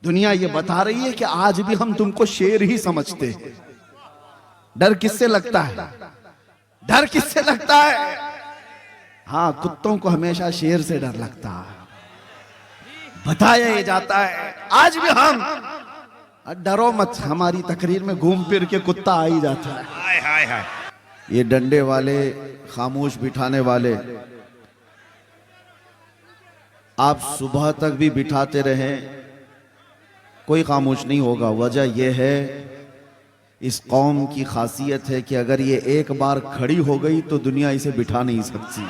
दुनिया ये बता रही है कि आज भी हम तुमको शेर ही समझते हैं। डर किससे लगता है? डर किससे लगता है? हाँ, कुत्तों को हमेशा शेर से डर लगता है। बताया ये जाता है आज भी हम, डरो मत, हमारी तकरीर में घूम फिर के कुत्ता आ ही जाता है। हाय हाय हाय। ये डंडे वाले, खामोश बिठाने वाले, आप सुबह तक भी बिठाते रहें कोई खामोश नहीं होगा। वजह यह है, इस कौम की खासियत है कि अगर ये एक बार खड़ी हो गई तो दुनिया इसे बिठा नहीं सकती,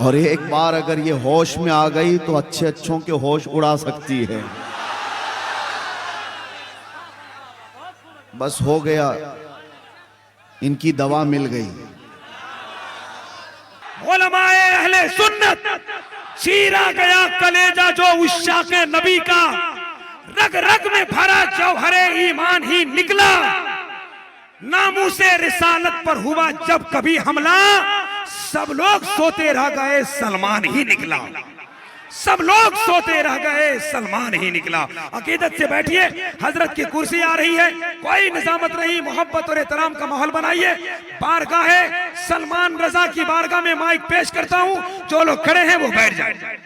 और एक बार अगर ये होश में आ गई तो अच्छे अच्छों के होश उड़ा सकती है। बस हो गया, इनकी दवा मिल गई। उलमाए अहले सुन्नत, चीरा गया कलेजा जो उस शाके नबी का, रग रग में भरा जौहरे ईमान ही निकला। नामूसे रिसालत पर हुआ जब कभी हमला, सब लोग सोते रह गए सलमान ही निकला। सब लोग सोते रह गए सलमान ही निकला। अकीदत से बैठिए, हजरत की कुर्सी आ रही है, कोई निजामत नहीं, मोहब्बत और एहतराम का माहौल बनाइए। बारगाह है सलमान रजा की बारगाह में माइक पेश करता हूं, जो लोग खड़े हैं वो बैठ जाए।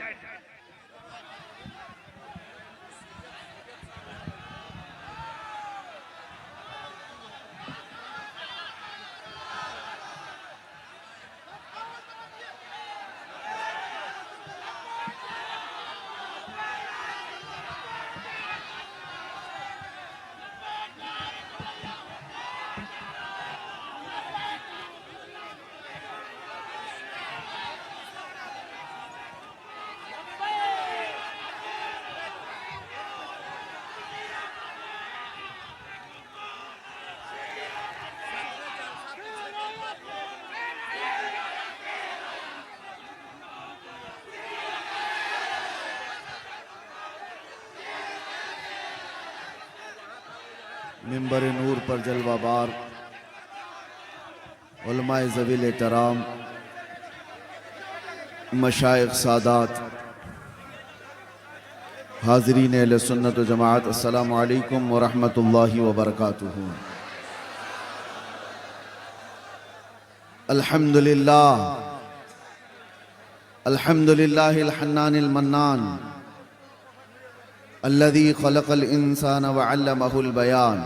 मिंबर नूर पर जलवाबार उलमाए ज़वील एहतराम, मशाइख सादात, हाज़रीन अहले सुन्नत व जमाअत, अस्सलामु अलैकुम व रहमतुल्लाहि व बरकातुहू। अल्हम्दुलिल्लाह, अल्हम्दुलिल्लाहिल हन्नानिल मन्नान, अल्लज़ी खलक़ल इंसान व अल्लमहुल बयान,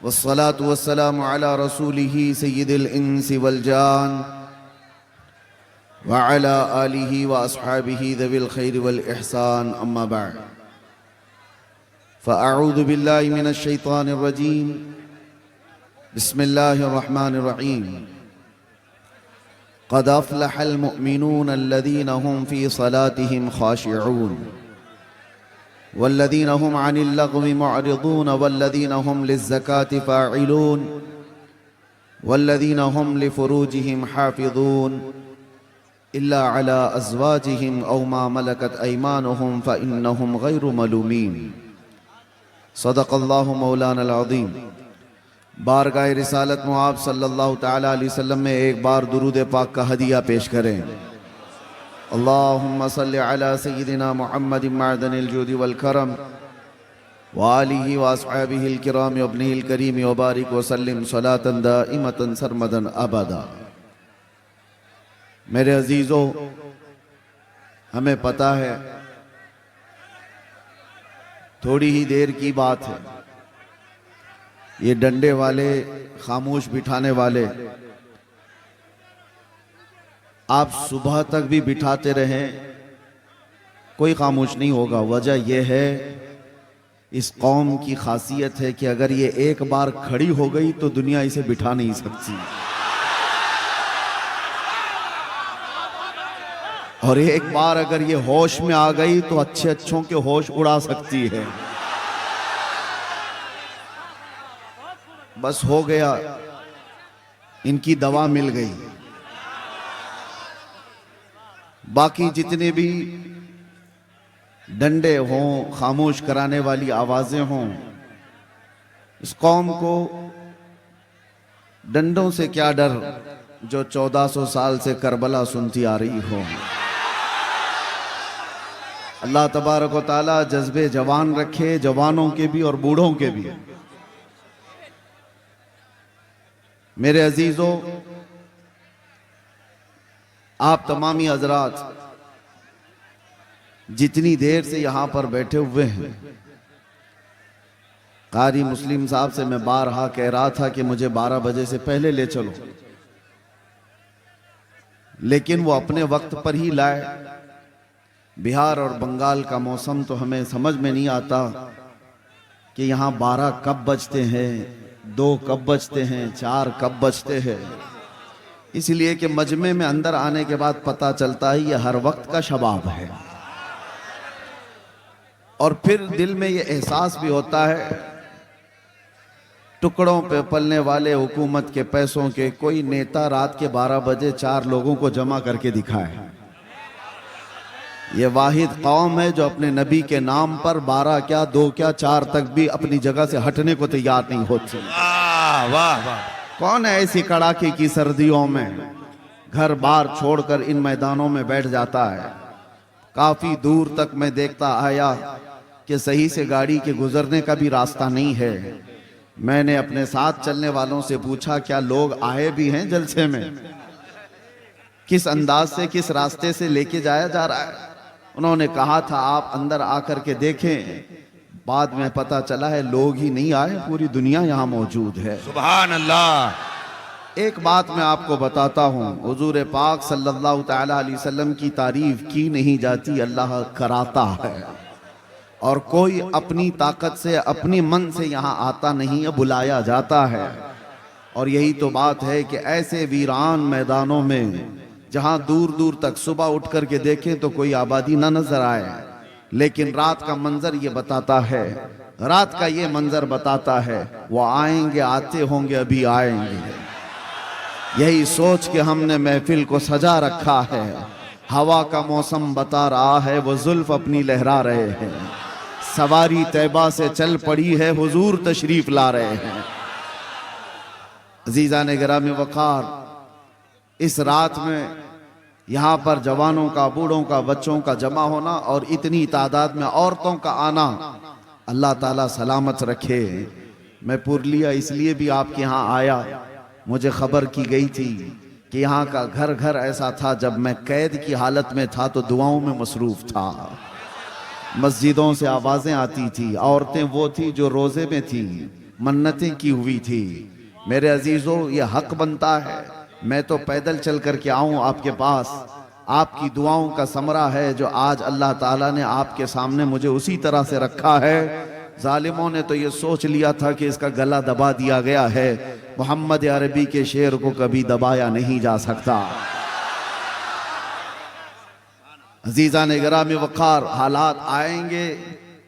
वस्सलातु वस्सलामु अला रसूलिही सय्यिदिल इंसी वल जान व अला आलिही व अस्हाबिही ज़विल खैरि वल इहसान, अम्मा बअद। फ़अऊज़ु बिल्लाहि मिनश शैतानिर रजीम, बिस्मिल्लाहिर रहमानिर रहीम। क़द अफ़लहल मुअमिनून अल्लज़ीना हुम फ़ी सलातिहिम ख़ाशिऊन वल्लज़ीना हुम अनिल लग़्वी मुअरिदून वल्लज़ीना हुम लिज़्ज़काति फ़ाइलून वल्लज़ीना हुम लिफ़ुरूजिहिम हाफ़िज़ून इल्ला अला अज़वाजिहिम औ मा मलकत अयमानुहुम फ़इन्नहुम गैरु मलूमीन। सदक़ल्लाहु मौलानल अज़ीम। बारगाह रिसालत में आप सल्लल्लाहु तआला अलैहि वसल्लम में एक बार दुरूद पाक का हदिया पेश करें। अल्लाहुम्मा सल्लि अला सय्यिदिना मुहम्मदिन मअदनिल जूदि वल करम व आलिहि व अस्हाबिहिल किराम व इब्निहिल करीम व बारिक व सल्लिम सलातन दाइमतन सरमदन अबदा। मेरे अजीज़ों, हमें पता है थोड़ी ही देर की बात है, ये डंडे वाले, खामोश बिठाने वाले, आप सुबह तक भी बिठाते रहें कोई खामोश नहीं होगा। वजह यह है, इस कौम की खासियत है कि अगर ये एक बार खड़ी हो गई तो दुनिया इसे बिठा नहीं सकती, और एक बार अगर ये होश में आ गई तो अच्छे अच्छों के होश उड़ा सकती है। बस हो गया, इनकी दवा मिल गई। बाकी जितने भी डंडे हों, खामोश कराने वाली आवाजें हों, इस कौम को डंडों से क्या डर जो 1400 साल से करबला सुनती आ रही हो। अल्लाह तबारक व ताला जज्बे जवान रखे, जवानों के भी और बूढ़ों के भी। मेरे अजीजों, आप तमामी हजरात जितनी देर से यहां पर बैठे हुए हैं, कारी मुस्लिम साहब से मैं बारहा कह रहा था कि मुझे 12 बजे से पहले ले चलो, लेकिन वो अपने वक्त पर ही लाए। बिहार और बंगाल का मौसम तो हमें समझ में नहीं आता कि यहाँ 12 कब बजते हैं, 2 कब बजते हैं, 4 कब बजते हैं। इसलिए कि मजमे में अंदर आने के बाद पता चलता है ये हर वक्त का शबाब है। और फिर दिल में ये एहसास भी होता है, टुकड़ों पे पलने वाले हुकूमत के पैसों के कोई नेता रात के 12 बजे 4 लोगों को जमा करके दिखाए। ये वाहिद कौम है जो अपने नबी के नाम पर 12 क्या 2 क्या 4 तक भी अपनी जगह से हटने को तैयार नहीं होती। वाह वाह वाह। कौन है ऐसी कड़ाके की सर्दियों में घर बार छोड़कर इन मैदानों में बैठ जाता है। काफी दूर तक मैं देखता आया कि सही से गाड़ी के गुजरने का भी रास्ता नहीं है। मैंने अपने साथ चलने वालों से पूछा क्या लोग आए भी हैं जलसे में, किस अंदाज से किस रास्ते से लेके जाया जा रहा है। उन्होंने कहा था आप अंदर आकर के देखें। बाद में पता चला है लोग ही नहीं आए, पूरी दुनिया यहाँ मौजूद है। सुभान अल्लाह। एक बात मैं आपको बताता हूँ, हुजूर पाक सल्लल्लाहु तआला अलैहि वसल्लम की तारीफ की नहीं जाती, अल्लाह कराता है। और कोई अपनी ताकत से अपनी मन से यहाँ आता नहीं है, बुलाया जाता है। और यही तो बात है कि ऐसे वीरान मैदानों में जहाँ दूर दूर तक सुबह उठ कर के देखें तो कोई आबादी ना नजर आए, लेकिन रात का मंजर ये बताता है, रात का ये मंजर बताता है वो आएंगे, आते होंगे, अभी आएंगे। यही सोच के हमने महफिल को सजा रखा है। हवा का मौसम बता रहा है वो जुल्फ अपनी लहरा रहे हैं। सवारी तैबा से चल पड़ी है, हुजूर तशरीफ ला रहे हैं। अजीज़ान गिरामी वक़ार, इस रात में यहाँ पर जवानों का, बूढ़ों का, बच्चों का जमा होना और इतनी तादाद में औरतों का आना, अल्लाह ताला सलामत रखे। मैं पुरलिया इसलिए भी आपके यहाँ आया, मुझे खबर की गई थी कि यहाँ का घर घर ऐसा था, जब मैं कैद की हालत में था तो दुआओं में मसरूफ था। मस्जिदों से आवाज़ें आती थी, औरतें वो थी जो रोज़े में थी, मन्नतें की हुई थी। मेरे अजीज़ों, ये हक बनता है मैं तो पैदल चल करके आऊं आपके पास। आपकी दुआओं का समरा है जो आज अल्लाह ताला ने आपके सामने मुझे उसी तरह से रखा है। जालिमों ने तो ये सोच लिया था कि इसका गला दबा दिया गया है, मोहम्मद अरबी के शेर को कभी दबाया नहीं जा सकता। अजीज़ान गिरामी वक़ार, हालात आएंगे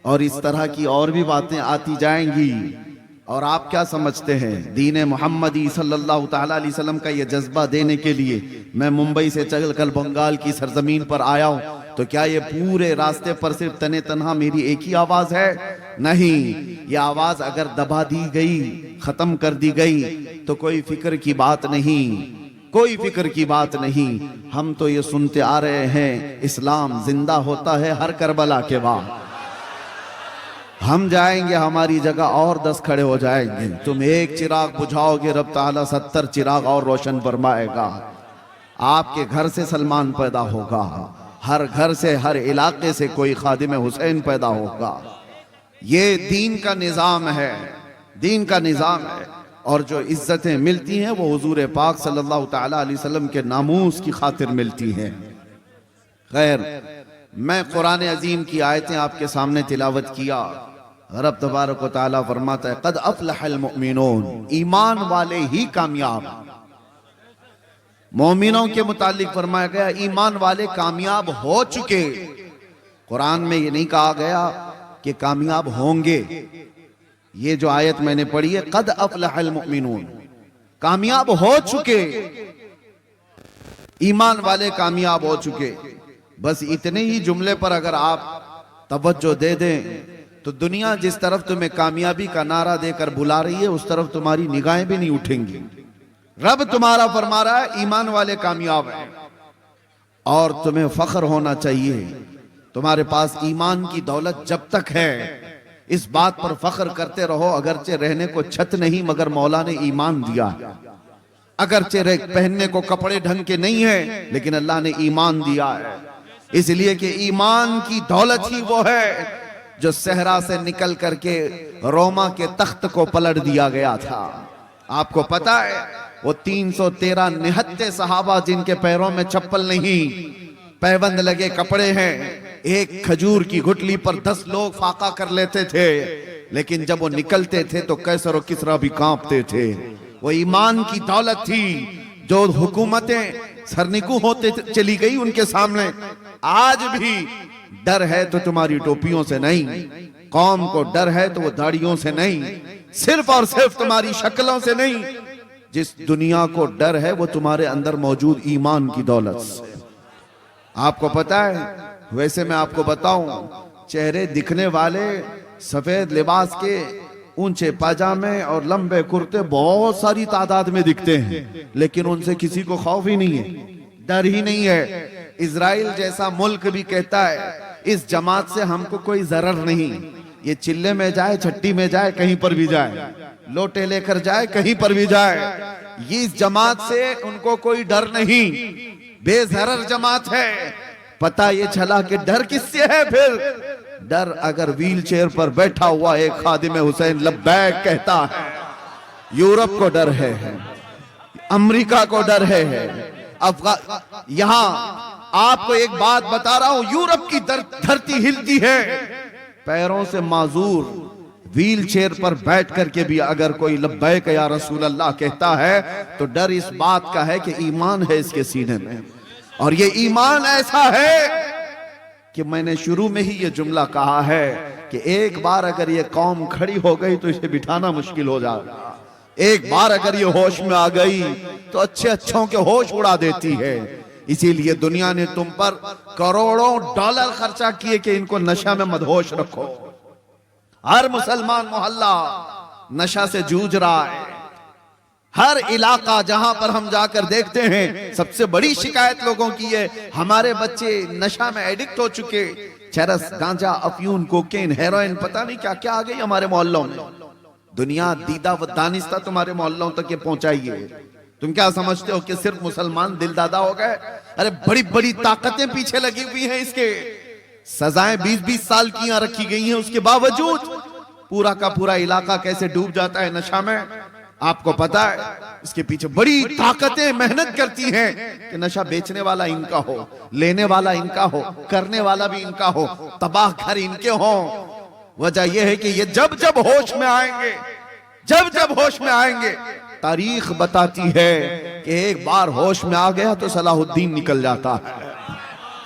और इस तरह की और भी बातें आती जाएंगी। और आप क्या समझते हैं, दीन मोहम्मदी सल्लल्लाहु ताला अलैहि वसल्लम का ये जज्बा देने के लिए मैं मुंबई से चल कर बंगाल की सरजमीन पर आया हूँ, तो क्या ये पूरे रास्ते पर सिर्फ तने तनहा मेरी एक ही आवाज है? नहीं, ये आवाज अगर दबा दी गई, खत्म कर दी गई तो कोई फिक्र की बात नहीं, कोई फिक्र की बात नहीं। हम तो ये सुनते आ रहे हैं, इस्लाम जिंदा होता है हर करबला के बाद। हम जाएंगे, हमारी जगह और 10 खड़े हो जाएंगे। तुम एक चिराग बुझाओगे, रब ताला 70 चिराग और रोशन फरमाएगा। आपके घर से सलमान पैदा होगा, हर घर से, हर इलाके से कोई खादिम हुसैन पैदा होगा। ये दीन का निज़ाम है, दीन का निज़ाम है। और जो इज्जतें मिलती हैं वो हुजूर पाक सल्लल्लाहु ताला अलैहि वसल्लम के नामूस की खातिर मिलती हैं। खैर, मैं कुरान अजीम की आयतें आपके सामने तिलावत किया। रब तबारक व तआला फरमाता है, क़द अफ़लहल मुमिनून, ईमान वाले ही कामयाब। मोमिनों के मुतालिक फरमाया गया ईमान वाले कामयाब हो चुके। कुरान में ये नहीं कहा गया कि कामयाब होंगे। ये जो आयत मैंने पढ़ी है, क़द अफ़लहल मुमिनून, कामयाब हो चुके, ईमान वाले कामयाब हो चुके। बस इतने ही जुमले पर अगर आप तवज्जो दे दें तो दुनिया जिस तरफ तुम्हें कामयाबी का नारा देकर बुला रही है, उस तरफ तुम्हारी निगाहें भी नहीं उठेंगी। रब तुम्हारा फरमा रहा है ईमान वाले कामयाब हैं। और तुम्हें फख्र होना चाहिए तुम्हारे पास ईमान की दौलत जब तक है, इस बात पर फख्र करते रहो, अगरचे रहने को छत नहीं मगर मौला ने ईमान दिया। अगरचे पहनने को कपड़े ढंग के नहीं है लेकिन अल्लाह ने ईमान दिया है। इसलिए कि ईमान की दौलत ही वो है जो सहरा से निकल करके रोमा के तख्त को पलट दिया गया था। आपको पता है वो 313 निहत्ते सहाबा जिनके पैरों में चप्पल नहीं, पैबंद लगे कपड़े हैं, एक खजूर की गुठली पर 10 लोग फाका कर लेते थे, लेकिन जब वो निकलते थे तो कैसर और किसरा भी कांपते थे। वो ईमान की दौलत थी जो हुकूमतें सरनिगू होते चली गई उनके सामने। आज भी डर है तो तुम्हारी टोपियों से नहीं, कौम को डर है तो वो दाढ़ियों से नहीं, सिर्फ और सिर्फ तुम्हारी शक्लों से नहीं, जिस दुनिया को डर है वो तुम्हारे अंदर मौजूद ईमान की दौलत से। आपको पता है, वैसे मैं आपको बताऊं, चेहरे दिखने वाले सफेद लिबास के ऊंचे पाजामे और लंबे कुर्ते बहुत सारी तादाद में दिखते हैं, लेकिन उनसे किसी को खौफ ही नहीं है, डर ही नहीं है। इजराइल जैसा मुल्क भी कहता है इस जमात से हमको कोई जरर नहीं, ये चिल्ले में जाए, छट्टी में जाए, कहीं पर भी जाए, लोटे लेकर जाए, कहीं पर भी जाए, ये इस जमात से उनको कोई डर नहीं, बेजरर जमात है। पता ये चला कि डर किससे है फिर? डर अगर व्हील चेयर पर बैठा हुआ एक खादिम हुसैन लब्बैक कहता है, यूरोप को डर है, अमेरिका को डर है, यहां आपको एक बात बता रहा हूं, यूरोप की धरती हिलती है, पैरों से माजूर व्हील चेयर पर बैठ करके भी अगर कोई लब्बैक या रसूल अल्लाह कहता है तो डर इस बात का है कि ईमान है इसके सीने में। और ये ईमान ऐसा है कि मैंने शुरू में ही ये जुमला कहा है कि एक बार अगर ये कौम खड़ी हो गई तो इसे बिठाना मुश्किल हो जाएगा। एक बार अगर ये होश में आ गई तो अच्छे अच्छों के होश उड़ा देती है। इसीलिए दुनिया ने तुम पर करोड़ों डॉलर खर्चा किए कि इनको नशा में मदहोश रखो। हर मुसलमान मोहल्ला नशा से जूझ रहा है, हर इलाका जहां पर हम जाकर देखते हैं सबसे बड़ी शिकायत लोगों की है, हमारे बच्चे नशा में एडिक्ट हो चुके, चरस, गांजा, अफयून, कोकेन, हेरोइन, पता नहीं क्या क्या आ गई हमारे मोहल्लों में। दुनिया दीदा व दानिस्ता तुम्हारे मोहल्लों तक ये पहुंचाइए। तुम क्या समझते हो कि सिर्फ मुसलमान दिलदादा हो गए? अरे बड़ी बड़ी ताकतें पीछे लगी हुई हैं इसके, सजाएं 20-20 साल की यहां रखी गई हैं, उसके बावजूद पूरा का पूरा इलाका कैसे डूब जाता है नशा में। आपको पता है इसके पीछे बड़ी ताकतें मेहनत करती हैं कि नशा बेचने वाला इनका हो, लेने वाला इनका हो, करने वाला भी इनका हो, तबाह घर इनके हो। वजह यह है कि ये जब जब होश में आएंगे, जब जब होश में आएंगे, तारीख बताती है कि एक बार होश में आ गया तो सलाहुद्दीन निकल जाता है,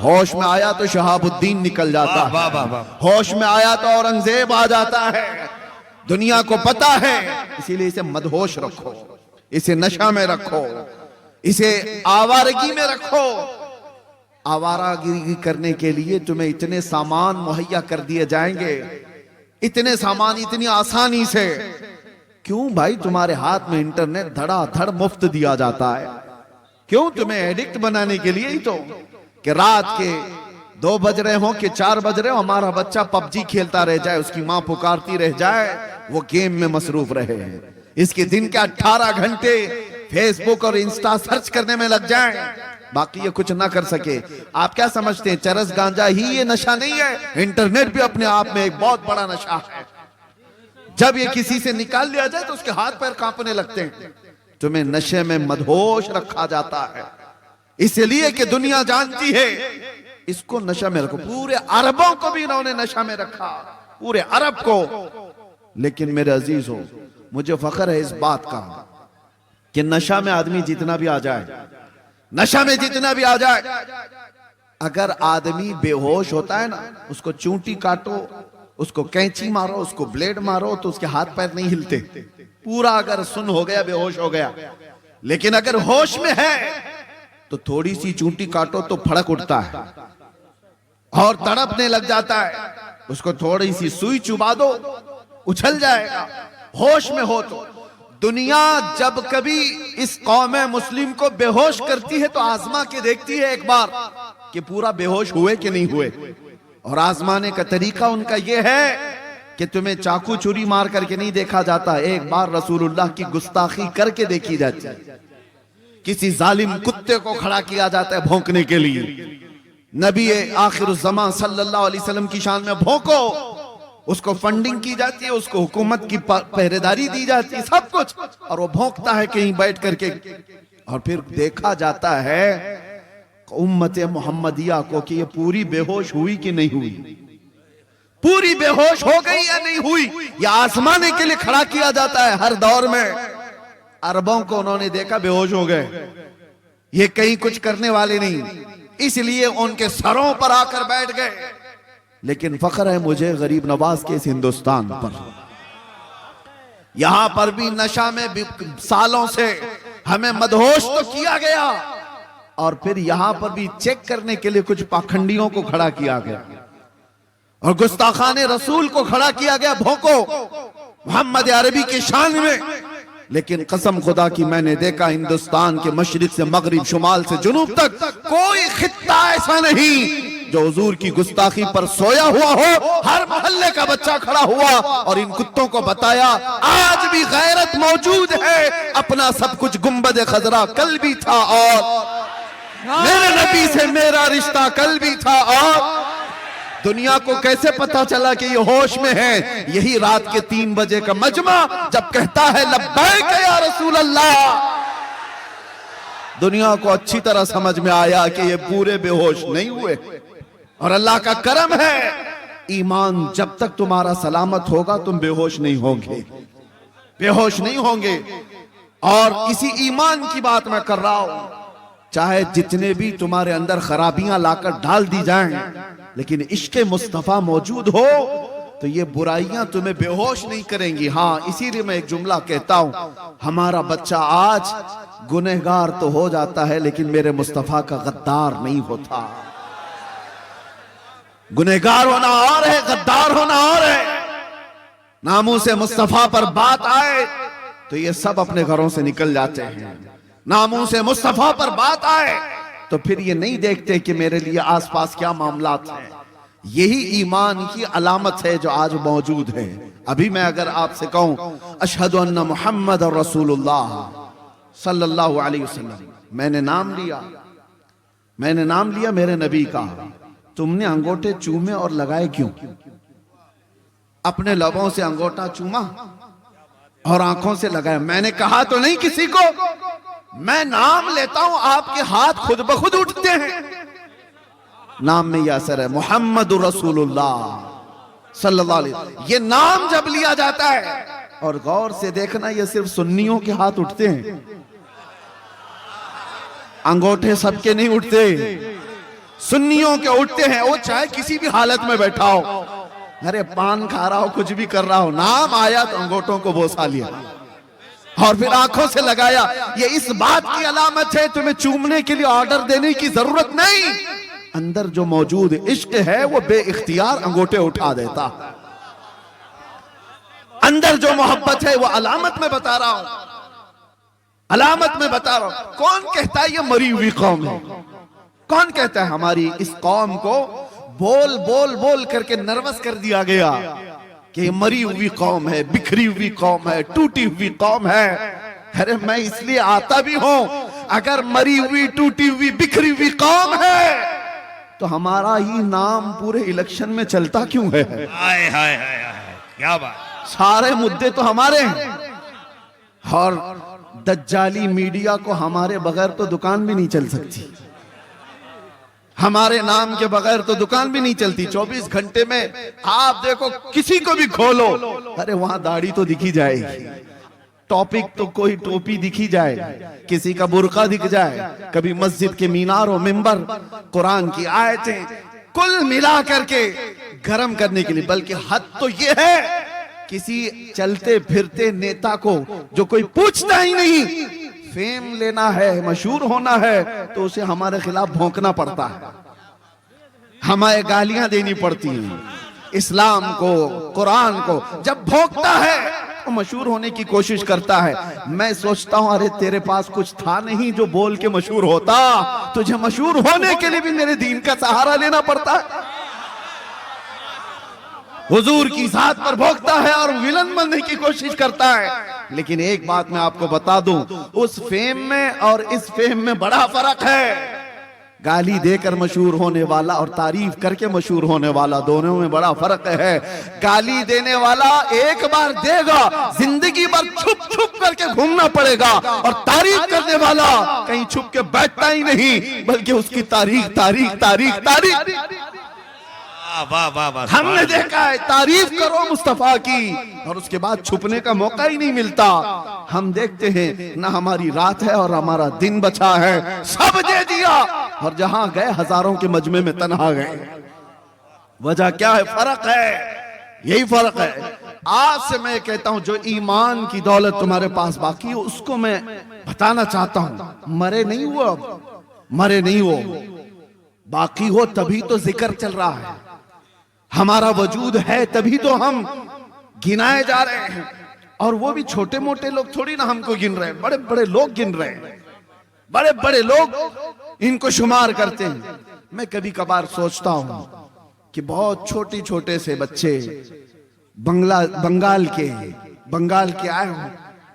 होश में आया तो शहाबुद्दीन निकल जाता है, होश में आया तो औरंगजेब आ जाता है। दुनिया को पता है, इसीलिए इसे मदहोश रखो, इसे नशा में रखो, इसे आवारगी में रखो। आवारागिरी करने के लिए तुम्हें इतने सामान मुहैया कर दिए जाएंगे, इतने सामान इतनी आसानी से। क्यों भाई? तुम्हारे हाथ में इंटरनेट धड़ाधड़ मुफ्त दिया जाता है। क्यों? तुम्हें एडिक्ट बनाने के लिए ही तो, कि रात के 2 बज रहे हो कि 4 बज रहे हो, हमारा बच्चा पबजी खेलता रह जाए, उसकी मां पुकारती रह जाए, वो गेम में मसरूफ रहे हैं। इसके दिन के 18 घंटे फेसबुक और इंस्टा सर्च करने में लग जाए, बाकी ये कुछ ना कर सके। आप क्या समझते हैं चरस गांजा ही ये नशा नहीं है? इंटरनेट भी अपने आप में एक बहुत बड़ा नशा है। जब ये किसी से निकाल लिया जाए तो उसके हाथ पैर कांपने लगते हैं। तुम्हें नशे में मदहोश रखा जाता है, इसलिए कि दुनिया जानती है इसको नशा में रखो। पूरे अरबों को भी इन्होंने नशा में रखा, पूरे अरब को। लेकिन मेरे अजीज हो, मुझे फख्र है इस बात का कि नशा में आदमी जितना भी आ जाए, नशा में जितना भी आ जाए, अगर आदमी बेहोश होता है ना, उसको चूंटी काटो, उसको कैंची मारो, उसको ब्लेड मारो, तो उसके हाथ पैर नहीं हिलते। पूरा अगर सुन हो गया, बेहोश हो गया। लेकिन अगर होश में है तो थोड़ी सी चूंटी काटो तो फड़क उठता है और तड़पने लग जाता है। उसको थोड़ी सी सुई चुबा दो, उछल जाएगा। होश में हो तो दुनिया जब कभी इस कौम मुस्लिम को बेहोश करती है तो आजमा के देखती है एक बार कि पूरा बेहोश हुए कि नहीं हुए। और आजमाने का तरीका उनका यह है कि तुम्हें चाकू छुरी मार करके नहीं देखा जाता, एक बार रसूलुल्लाह की गुस्ताखी करके देखी जाती है। किसी जालिम कुत्ते को खड़ा किया जाता है भौंकने के लिए, नबी आखिरुज़्ज़मान सल्लल्लाहु अलैहि वसल्लम की शान में भौंको, उसको फंडिंग की जाती है, उसको हुकूमत की पहरेदारी दी जाती है, सब कुछ, और वो भौंकता है कहीं बैठ करके। और फिर देखा जाता है उम्मत मोहम्मदिया को कि ये पूरी बेहोश हुई कि नहीं हुई, पूरी बेहोश हो गई या नहीं हुई, या आसमाने के लिए खड़ा किया जाता है हर दौर में। अरबों को उन्होंने देखा बेहोश हो गए, ये कहीं कुछ करने वाले नहीं, इसलिए उनके सरों पर आकर बैठ गए। लेकिन फख्र है मुझे गरीब नवाज के इस हिंदुस्तान पर, यहां पर भी नशा में सालों से हमें मदहोश तो किया गया, और फिर यहां पर भी चेक करने के लिए कुछ पाखंडियों को खड़ा किया गया और गुस्ताखाने रसूल को खड़ा किया गया, भौंको मोहम्मद अरबी की शान में। लेकिन कसम खुदा की मैंने देखा हिंदुस्तान के मशरिक से मगरिब, शुमाल से जुनूब तक कोई खित्ता ऐसा नहीं जो हुजूर की गुस्ताखी पर सोया हुआ हो। हर मोहल्ले का बच्चा खड़ा हुआ और इन कुत्तों को बताया आज भी गैरत मौजूद है, अपना सब कुछ गुंबद खजरा कल भी था, और मेरे नबी से मेरा रिश्ता कल भी था। और दुनिया को कैसे पता चला कि ये होश में है? यही रात के 3 बजे का मजमा जब कहता है लब्बैक या रसूल अल्लाह, दुनिया को अच्छी तरह समझ में आया कि ये पूरे बेहोश नहीं हुए। और अल्लाह का करम है, ईमान जब तक तुम्हारा सलामत होगा तुम बेहोश नहीं होंगे, बेहोश नहीं होंगे। और इसी ईमान की बात मैं कर रहा हूं, चाहे जितने भी तुम्हारे अंदर खराबियां लाकर डाल दी जाएं, लेकिन इश्क़े मुस्तफा मौजूद हो तो ये बुराइयां तुम्हें बेहोश नहीं करेंगी। हाँ, इसीलिए मैं एक जुमला कहता हूं, हमारा बच्चा आज गुनहगार तो हो जाता है लेकिन मेरे मुस्तफा का गद्दार नहीं होता। गुनहगार होना और है, गद्दार होना और है। नामूसे मुस्तफा पर बात आए तो ये सब अपने घरों से निकल जाते हैं। नामूसे मुस्तफा पर बात आए तो फिर ये नहीं देखते कि मेरे लिए आसपास क्या मामलात हैं। यही ईमान की अलामत है जो आज मौजूद है। अभी मैं अगर आपसे कहूं अशहदु अन्ना मुहम्मद और रसूलुल्लाह सल्लल्लाहु अलैहि वसल्लम, मैंने नाम लिया मेरे नबी का, तुमने अंगूठे चूमे और लगाए क्यों? अपने लबों से अंगूठा चूमा और आंखों से लगाया। मैंने कहा तो नहीं किसी को, मैं नाम लेता हूं, आपके हाथ खुद ब खुद उठते हैं। नाम में यह असर है, मोहम्मद रसूलुल्लाह सल्लल्लाहु अलैहि वसल्लम। ये नाम जब लिया जाता है, और गौर से देखना ये सिर्फ सुन्नियों के हाथ उठते हैं, अंगूठे सबके नहीं उठते, सुन्नियों के उठते हैं। वो चाहे किसी भी हालत में बैठा हो, अरे पान खा रहा हो, कुछ भी कर रहा हो, नाम आया तो अंगूठों को बोसा लिया और फिर आंखों से लगाया। ये इस बात की अलामत है तुम्हें चूमने के लिए ऑर्डर देने की जरूरत नहीं, अंदर जो मौजूद इश्क है वो बेइख्तियार अंगूठे उठा देता। अंदर जो मोहब्बत है वो अलामत में बता रहा हूं, अलामत में बता रहा हूं। कौन कहता है ये मरी हुई कौम है? कौन कहता है? हमारी इस कौम को बोल बोल बोल करके नर्वस कर दिया गया कि मरी हुई कौम है, बिखरी हुई कौम है, टूटी हुई कौम है। अरे मैं इसलिए आता भी हूं, अगर मरी हुई, टूटी हुई, बिखरी हुई कौम है तो हमारा ही नाम पूरे इलेक्शन में चलता क्यों है? हाय हाय हाय हाय, क्या बात। सारे मुद्दे तो हमारे हैं, और दज्जाली मीडिया को हमारे बगैर तो दुकान भी नहीं चल सकती, हमारे नाम के बगैर तो दुकान भी नहीं चलती। 24 घंटे में आप देखो, किसी को भी खोलो, अरे वहां दाढ़ी तो दिखी जाएगी, टॉपिक तो कोई टोपी दिखी जाए, किसी का बुर्का दिख जाए, कभी मस्जिद के मीनार और मिंबर, कुरान की आयतें, कुल मिला करके गरम करने के लिए। बल्कि हद तो ये है, किसी चलते फिरते नेता को जो कोई पूछता ही नहीं, फेम लेना है, मशहूर होना है, तो उसे हमारे खिलाफ भौंकना पड़ता है, हमें गालियां देनी पड़ती हैं। इस्लाम को, कुरान को जब भौंकता है तो मशहूर होने की कोशिश करता है। मैं सोचता हूं अरे तेरे पास कुछ था नहीं जो बोल के मशहूर होता, तुझे मशहूर होने के लिए भी मेरे दीन का सहारा लेना पड़ता है। हुजूर की जात पर भोंकता है और विलन बनने की कोशिश करता है। लेकिन एक बात मैं आपको बता दूं, उस फेम में और इस फेम में बड़ा फर्क है। गाली देकर मशहूर होने वाला और तारीफ करके मशहूर होने वाला, दोनों में बड़ा फर्क है। गाली देने वाला एक बार देगा, जिंदगी भर छुप छुप करके घूमना पड़ेगा, और तारीफ करने वाला कहीं छुप के बैठता ही नहीं, बल्कि उसकी तारीख तारीख तारीख तारीख। वाह वाह वाह, हमने देखा है, तारीफ करो मुस्तफा की और उसके बाद छुपने का मौका ही नहीं मिलता। हम देखते हैं ना हमारी रात है और हमारा दिन बचा है, सब दे दिया और जहां गए हजारों के मजमे में तन्हा गए। वजह क्या है? फर्क है, यही फर्क है। आज से मैं कहता हूं, जो ईमान की दौलत तुम्हारे पास बाकी है उसको मैं बताना चाहता हूं। मरे नहीं हो, अब मरे नहीं हो, बाकी हो तभी तो जिक्र चल रहा है। हमारा वजूद है तभी तो हम गिनाए जा रहे हैं, और वो भी छोटे मोटे लोग थोड़ी ना हमको गिन रहे हैं, बड़े बड़े लोग गिन रहे हैं, बड़े बड़े लोग इनको शुमार करते हैं। मैं कभी कभार सोचता हूं कि बहुत छोटे छोटे से बच्चे बंगाल के आए हों,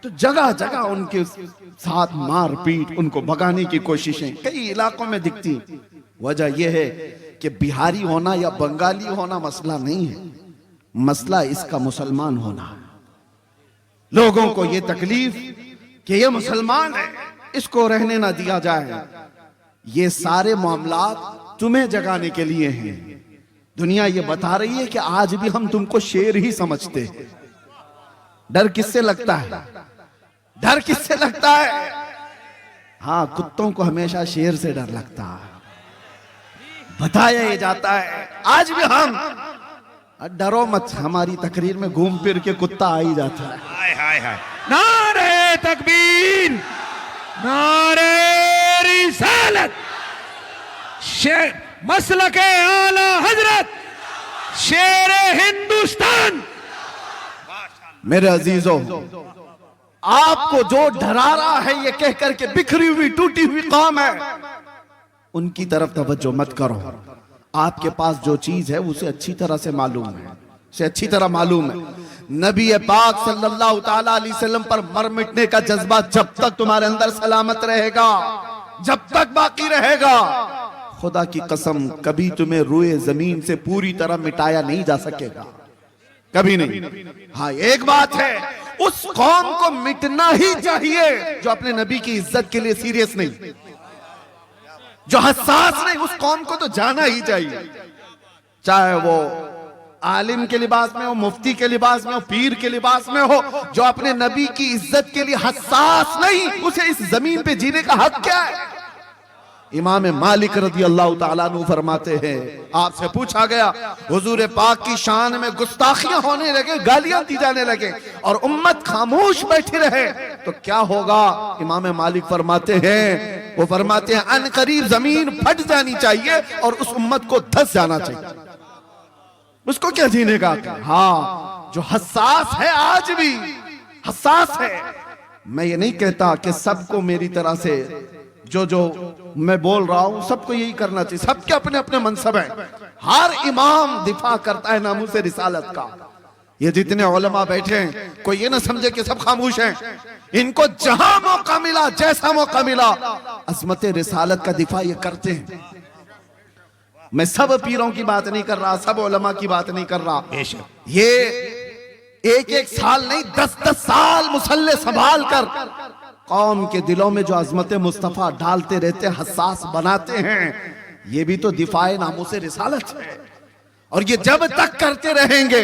तो जगह जगह उनके साथ मार पीट, उनको भगाने की कोशिशें कई इलाकों में दिखती। वजह यह है कि बिहारी होना या बंगाली होना मसला नहीं है, मसला इसका मुसलमान होना है। लोगों को यह तकलीफ कि यह मुसलमान है, इसको रहने ना दिया जाए। ये सारे मामलात तुम्हें जगाने के लिए हैं। दुनिया ये बता रही है कि आज भी हम तुमको शेर ही समझते हैं। डर किससे लगता है? डर किससे लगता है? हाँ, कुत्तों को हमेशा शेर से डर लगता है। बताया ये जाता है आज भी हम, डरो मत, हमारी तकरीर में घूम फिर के कुत्ता आ ही जाता है। हाय हाय हाय, नारे तकबीर, नारे रिसालत, मसलके आला हजरत, शेर हिंदुस्तान। मेरे अजीजों, आपको जो डरा रहा है ये कहकर के बिखरी हुई टूटी हुई कौम है, उनकी तरफ तवज्जो मत करो। आपके पास जो चीज है उसे अच्छी तरह से मालूम है, उसे अच्छी तरह मालूम है। नबी पाक सल्लल्लाहु ताला अलैहि वसल्लम पर मर मिटने का जज्बा जब तक तुम्हारे अंदर सलामत रहेगा, जब तक बाकी रहेगा, खुदा की कसम कभी तुम्हें रूए जमीन से पूरी तरह मिटाया नहीं जा सकेगा, कभी नहीं। हाँ, एक बात है, उस कौम को मिटना ही चाहिए जो अपने नबी की इज्जत के लिए सीरियस नहीं, जो हसास नहीं। उस कौम को तो जाना ही चाहिए, चाहे वो आलिम के लिबास में हो, मुफ्ती के लिबास में हो, पीर के लिबास में हो। जो अपने नबी की इज्जत के लिए हसास नहीं, उसे इस जमीन पे जीने का हक क्या है? इमाम मालिक रज़ी अल्लाह ताला अन्हु फरमाते हैं, आपसे पूछा गया हुजूर पाक की शान में गुस्ताखियां होने लगे, गालियां दी जाने लगे और उम्मत खामोश बैठी रहे तो क्या होगा? इमाम मालिक फरमाते हैं, वो फरमाते हैं अन करीब जमीन फट जानी चाहिए और उस उम्मत को धस जाना चाहिए। उसको क्या जीने का? हाँ, जो हसास है, आज भी हसास है। मैं ये नहीं कहता कि सबको मेरी तरह से जो मैं बोल रहा हूं सबको यही करना चाहिए, सबके अपने अपने मनसब हैं। हर इमाम दिफा करता है नामूस रिसालत का। ये जितने उलमा बैठे हैं, कोई ये ना समझे कि सब खामोश हैं। इनको जहां मौका मिला, जैसा मौका मिला, अजमत रिसालत का दिफा ये करते हैं। मैं सब पीरों की बात नहीं कर रहा, सब उलमा की बात नहीं कर रहा। ये एक एक साल नहीं, 10-10 साल मुसल्ले संभाल कर कौम के दिलों में जो अजमत मुस्तफा डालते रहते, हसास बनाते हैं, ये भी तो दिफाए नामूस रिसालत है। और ये जब तक करते रहेंगे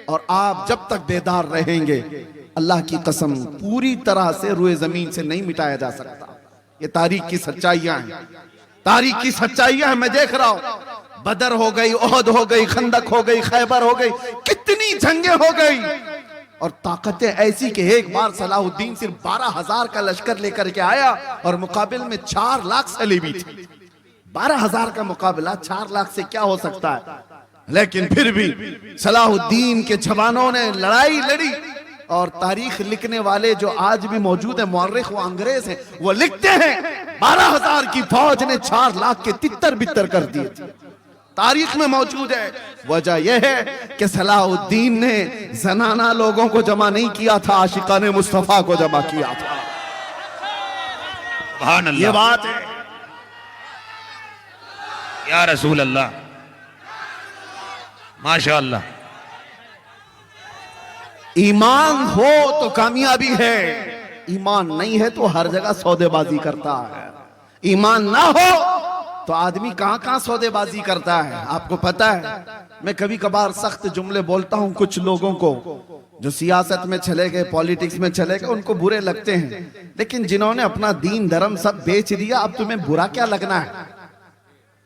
और आप जब तक बेदार रहेंगे, अल्लाह की कसम पूरी तरह से रूए जमीन से नहीं मिटाया जा सकता। ये तारीख की सच्चाइयां हैं, तारीख की सच्चाइयां हैं। मैं देख रहा हूं, बदर हो गई, ओहद हो गई, खंदक हो गई, खैबर हो गई, कितनी जंगें हो गई और ताकतें ऐसी कि एक बार सलाहुद्दीन सिर्फ 12,000 का लश्कर लेकर के आया और मुकाबले में 4 लाख सलीबी थे। 12,000 का मुकाबला 4 लाख से क्या हो सकता है? लेकिन फिर भी सलाहुद्दीन के जवानों ने लड़ाई लड़ी और तारीख लिखने वाले जो आज भी मौजूद है, मुअर्रिख, वो अंग्रेज हैं, वो लिखते हैं 12,000 की फौज ने 4 लाख के तितर बितर कर दिए थे। तारीख में मौजूद है। वजह यह है कि सलाहुद्दीन ने जनाना लोगों को जमा नहीं किया था, आशिकान मुस्तफा को जमा किया था। सुभान अल्लाह। ये बात है। या रसूल अल्लाह, माशा अल्लाह। ईमान हो तो कामयाबी है, ईमान नहीं है तो हर जगह सौदेबाजी करता है। ईमान ना हो तो आदमी कहां कहां सौदेबाजी करता है। आपको पता है, मैं कभी कभार सख्त जुमले बोलता हूं कुछ लोगों को जो सियासत में चले गए, पॉलिटिक्स में चले गए, उनको बुरे लगते हैं। लेकिन जिन्होंने अपना दीन धर्म सब बेच दिया, अब तुम्हें बुरा क्या लगना है?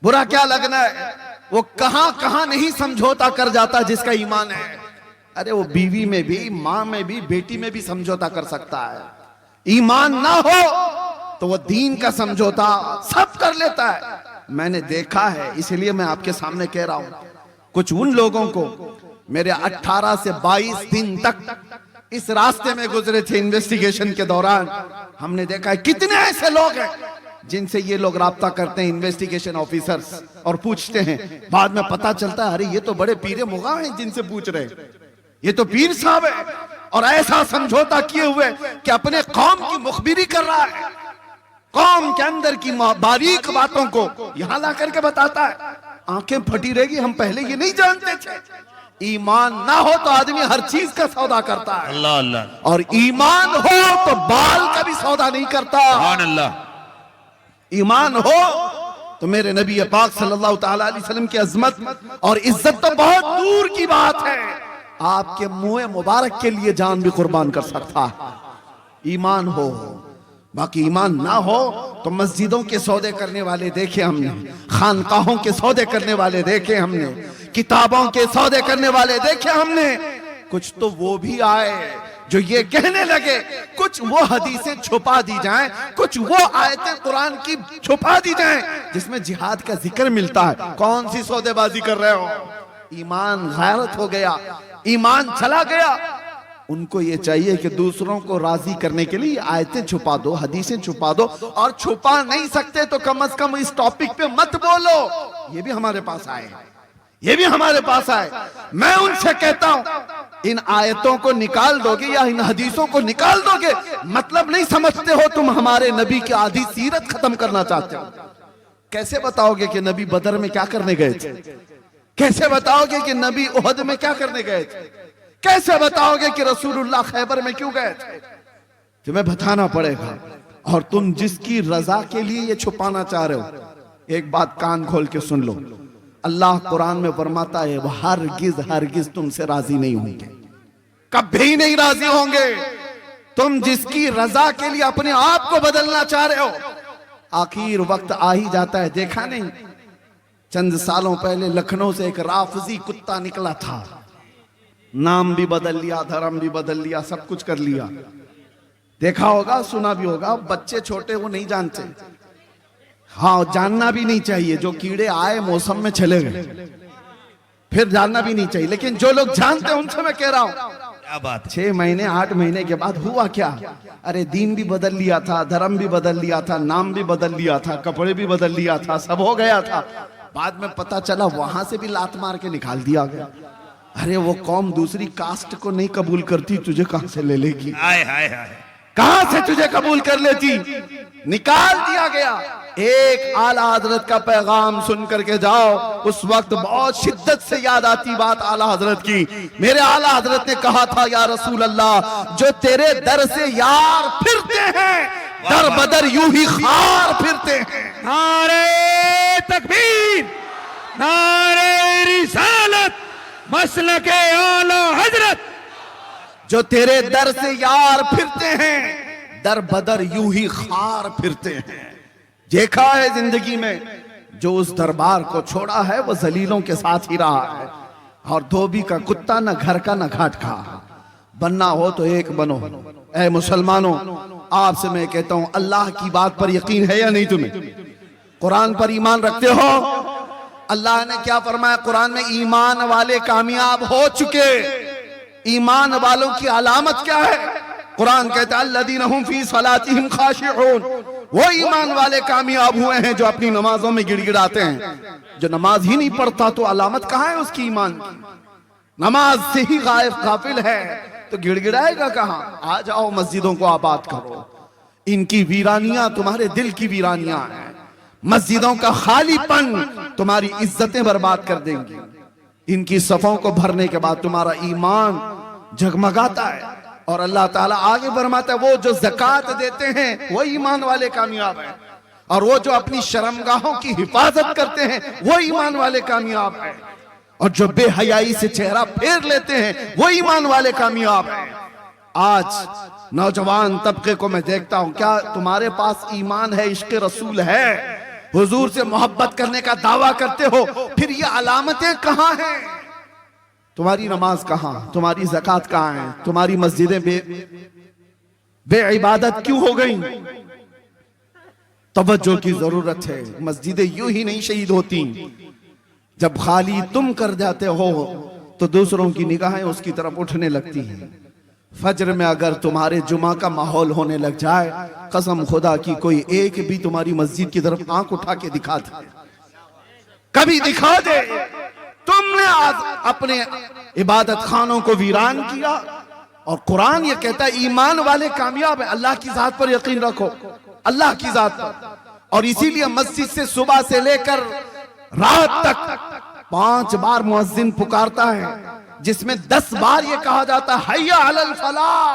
बुरा क्या लगना है? वो कहां कहां नहीं समझौता कर जाता जिसका ईमान है। अरे वो बीवी में भी, मां में भी, बेटी में भी समझौता कर सकता है। ईमान ना हो तो वो दीन का समझौता सब कर लेता है। मैंने देखा है, इसलिए मैं आपके सामने कह रहा हूं। कुछ उन लोगों को मेरे 18 से 22 दिन तक इस रास्ते में गुजरे थे इन्वेस्टिगेशन के दौरान, हमने देखा है कितने ऐसे लोग हैं जिनसे ये लोग राब्ता करते हैं, इन्वेस्टिगेशन ऑफिसर्स, और पूछते हैं। बाद में पता चलता है अरे ये तो बड़े पीरे मुगा हैं जिनसे पूछ रहे, ये तो पीर साहब है, और ऐसा समझौता किए हुए कि अपने कौम की मुखबिरी कर रहा है, कौम के अंदर की बारीक बातों को यहां ला करके बताता है। आंखें फटी रहेगी, हम पहले ये नहीं जानते थे। ईमान ना हो तो आदमी हर चीज का सौदा करता है, अल्लाह अल्लाह। और ईमान हो तो बाल का भी सौदा नहीं करता। सुभान अल्लाह। ईमान हो तो मेरे नबी पाक सल्लल्लाहु ताला अलैहि वसल्लम की अजमत और इज्जत तो बहुत दूर की बात है, आपके मुंह मुबारक के लिए जान भी कुर्बान कर सकता है। ईमान हो। बाकी ईमान ना हो तो मस्जिदों के सौदे करने वाले देखे हमने, खानकाहों के सौदे करने वाले देखे हमने, किताबों के सौदे करने वाले देखे हमने। कुछ तो वो भी आए जो ये कहने लगे कुछ वो हदीसें छुपा दी जाएं, कुछ वो आयतें कुरान की छुपा दी जाएं जिसमें जिहाद का जिक्र मिलता है। कौन सी सौदेबाजी कर रहे हो? ईमान गैरत हो गया, ईमान चला गया। उनको ये चाहिए कि दूसरों को राजी करने के लिए आयतें छुपा दो, हदीसें छुपा दो, और छुपा नहीं सकते तो कम से कम इस टॉपिक पे मत बोलो। ये भी हमारे पास आए, ये भी हमारे पास आए। मैं उनसे कहता हूं इन आयतों को निकाल दोगे या इन हदीसों को निकाल दोगे, मतलब नहीं समझते हो तुम हमारे नबी की आधी सीरत खत्म करना चाहते हो। कैसे बताओगे कि नबी बदर में क्या करने गए थे? कैसे बताओगे कि नबी उहद में क्या करने गए थे? कैसे बताओगे कि रसूलुल्लाह खैबर में क्यों गए थे? तुम्हें बताना पड़ेगा। और तुम जिसकी रजा के लिए ये छुपाना चाह रहे हो, एक बात कान खोल के सुन लो। अल्लाह कुरान में फरमाता है वो हरगिज तुमसे राजी नहीं होंगे, कभी नहीं राजी होंगे। तुम जिसकी रजा के लिए अपने आप को बदलना चाह रहे हो, आखिर वक्त आ ही जाता है। देखा नहीं, चंद सालों पहले लखनऊ से एक राफजी कुत्ता निकला था, नाम भी बदल लिया, धर्म भी बदल लिया, सब कुछ कर लिया। देखा होगा, सुना भी होगा। बच्चे छोटे वो नहीं जानते, हाँ जानना भी नहीं चाहिए। जो कीड़े आए मौसम में चले गए, फिर जानना भी नहीं चाहिए। लेकिन जो लोग जानते हैं उनसे मैं कह रहा हूं, क्या बात। 6 महीने 8 महीने के बाद हुआ क्या? अरे दीन भी बदल लिया था, धर्म भी बदल लिया था, नाम भी बदल लिया था, कपड़े भी बदल लिया था, सब हो गया था। बाद में पता चला वहां से भी लात मार के निकाल दिया गया। अरे वो कौम दूसरी कास्ट को नहीं कबूल करती, तुझे कहां से ले लेगी? हाय हाय हाय। कहां से तुझे कबूल कर लेती? निकाल दिया गया। एक आला हजरत का पैगाम सुन करके जाओ, उस वक्त बहुत शिद्दत से याद आती बात आला हजरत की। मेरे आला हजरत ने कहा था, या रसूल अल्लाह, जो तेरे दर से यार फिरते हैं, दर बदर यूं ही खार फिरते हैं। नारे तकबीर, नारे रिसालत, मसलके आला हजरत। जो तेरे दर से यार फिरते हैं, दर बदर यूं ही खार फिरते हैं। देखा है जिंदगी में, जो उस दरबार को छोड़ा है वो जलीलों के साथ ही रहा है। और धोबी का कुत्ता न घर का न घाट का। बनना हो तो एक बनो। ऐ मुसलमानों, आपसे मैं कहता हूं, अल्लाह की बात पर यकीन है या नहीं? तुम्हें कुरान पर ईमान रखते हो? अल्लाह ने क्या फरमाया कुरान में? ईमान वाले कामयाब हो चुके। ईमान वालों की अलामत क्या है? कुरान कहता है अल्लज़ीना हुम फी सलातिहिम खाशिऊन, वो ईमान वाले कामयाब हुए हैं जो अपनी नमाजों में गिड़गिड़ाते हैं। जो नमाज ही नहीं पढ़ता तो अलामत कहां है उसकी ईमान की? नमाज से ही गाफिल है तो गिड़गिड़ाएगा कहां? आ जाओ मस्जिदों को आबाद करो। इनकी वीरानियां तुम्हारे दिल की वीरानियां हैं। मस्जिदों का खालीपन तुम्हारी इज्जतें बर्बाद कर देंगी। इनकी सफों को भरने के बाद तुम्हारा ईमान जगमगाता है। और अल्लाह ताला आगे फरमाता है वो जो ज़कात देते हैं वो ईमान वाले कामयाब हैं, और वो जो अपनी शर्मगाहों की हिफाजत करते हैं वो ईमान वाले कामयाब हैं, और जो बेहयाई से चेहरा फेर लेते हैं वो ईमान वाले कामयाब हैं। आज नौजवान तबके को मैं देखता हूं, क्या तुम्हारे पास ईमान है, इश्क रसूल है, हुजूर से मोहब्बत करने का दावा करते हो, फिर ये अलामतें कहां हैं? तुम्हारी नमाज कहां, तुम्हारी ज़कात कहां है? तुम्हारी मस्जिदें बेइबादत क्यों हो गई? तवज्जो की जरूरत है। मस्जिदें यूं ही नहीं शहीद होती। जब खाली तुम कर जाते हो तो दूसरों की निगाहें उसकी तरफ उठने लगती हैं। फजर में अगर तुम्हारे जुमा का माहौल होने लग जाए, कसम खुदा की कोई एक भी तुम्हारी मस्जिद की तरफ आंख उठा के दिखा दे, कभी दिखा दे। तुमने आज अपने इबादत खानों को वीरान किया। और कुरान ये कहता है ईमान वाले कामयाब है। अल्लाह की जात पर यकीन रखो, अल्लाह की जात पर। और इसीलिए मस्जिद से सुबह से लेकर रात तक 5 बार मुअज्जिन पुकारता है, जिसमें 10 बार ये कहा जाता है हय्या अलल फलाह,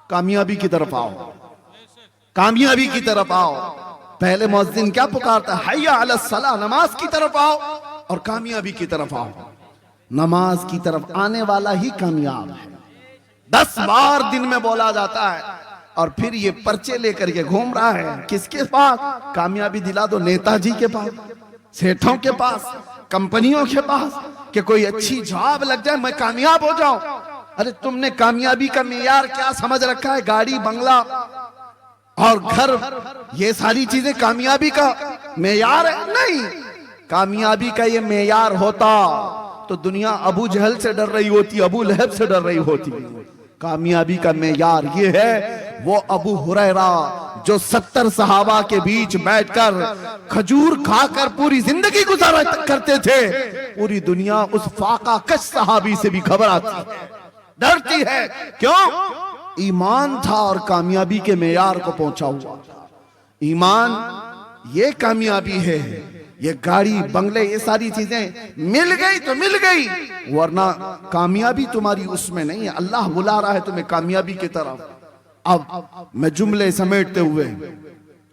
कामयाबी की तरफ आओ, कामयाबी की तरफ आओ। पहले मुअज्जिन क्या पुकारता है? हय्या अलस सलाह, नमाज की तरफ आओ और कामयाबी की तरफ आओ। नमाज की तरफ आने वाला ही कामयाब है। 10 बार दिन में बोला जाता है। और फिर ये पर्चे लेकर के घूम रहा है किसके पास? कामयाबी दिला दो नेताजी के पास, सेठों के पास, कंपनियों के पास, कि कोई अच्छी जॉब लग जाए मैं कामयाब हो जाऊं। अरे तुमने कामयाबी का मेयार क्या समझ रखा है? गाड़ी, बंगला और घर, ये सारी चीजें कामयाबी का मेयार है? नहीं। कामयाबी का ये मेयार होता तो दुनिया अबू जहल से डर रही होती, अबू लहब से डर रही होती। कामयाबी का मेयार ये है वो अबू हुरैरा जो 70 सहाबा के बीच बैठकर खजूर खाकर पूरी जिंदगी गुजारा करते थे। पूरी दुनिया उस फाका कश सहाबी से भी घबराती है, डरती है। क्यों? ईमान था और कामयाबी के मेयार को पहुंचा हुआ था। ईमान ये कामयाबी है। ये गाड़ी, बंगले, ये सारी चीजें मिल गई तो मिल गई, वरना कामयाबी तुम्हारी उसमें नहीं है। अल्लाह बुला रहा है तुम्हें कामयाबी की तरफ। अब मैं जुमले समेटते हुए